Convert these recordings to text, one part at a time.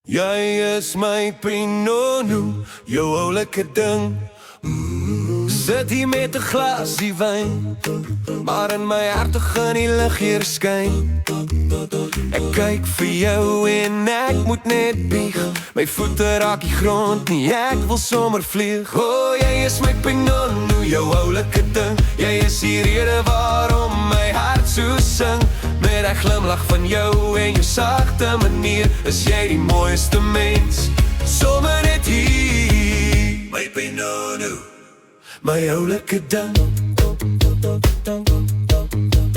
Jy is my Pinot, jou oulike ding. Sit hier met 'n glasie wyn, maar in my hart begin die lig hier skyn. Ek kyk vir jou en ek moet net bieg. My voete raak die grond nie, ek wil sommer vlieg. O, jy is my Pinot, jou oulike ding. Jy is die rede waarom my hart so sing. Met 'n glimlach van jou en jou sagte manier is jy die mooiste mens, sommer net hier. My Pinot, my oulike ding.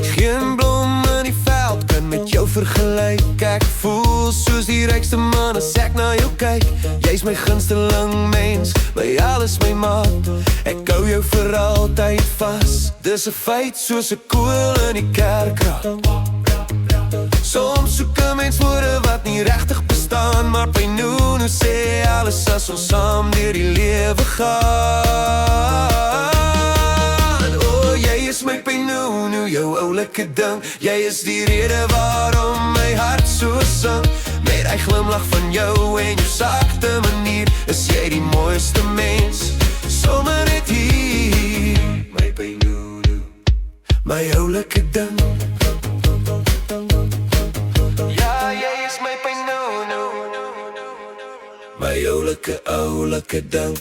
Geen blom in die veld kan met jou vergelyk. Ek voel soos die rykste man as ek na jou kyk. Jy's my gunsteling mens, my alles, my maat. Ek hou jou vir altyd vas. Dis 'n feit soos 'n koel in die kerkraad. Soms soek 'n mens woorde wat nie regtig bestaan, maar Pinot sê alles as ons saam deur die lewe gaan. O, jy is my Pinot, jou oulike ding. Jy is die rede waarom my hart so sing. Met 'n glimlach van jou en jou sagte manier is jy die mooiste mens, sommer net hier. My Pinot, my oulike ding. My oulike ding.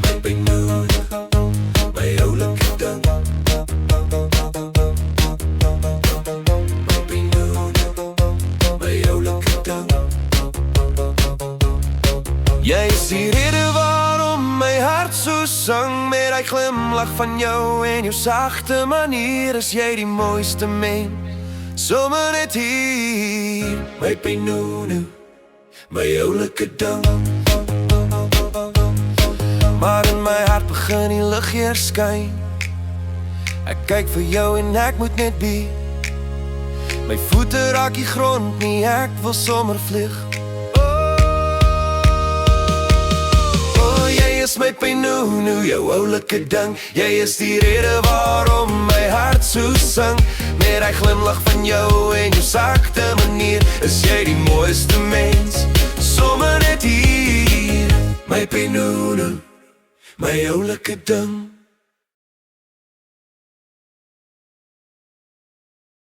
My Pinot, my oulike ding. My Pinot, my oulike ding. Jy is die rede waarom my hart so sang. Met 'n glimlach van jou en jou sagte manier is jy die mooiste mens, sommer net hier. My Pinot, my oulike ding. Maar in my hart begin die lig hier skyn. Ek kyk vir jou en ek moet net be. My voete raak die grond nie, ek wil sommer vlieg. Oh, jy is my Pinot, jou oulike ding. Jy is die rede waarom my hart so sing. Met 'n glimlach van jou en jou sagte manier is jy die mooiste mens, sommer net hier. My Pinot, my oulike ding.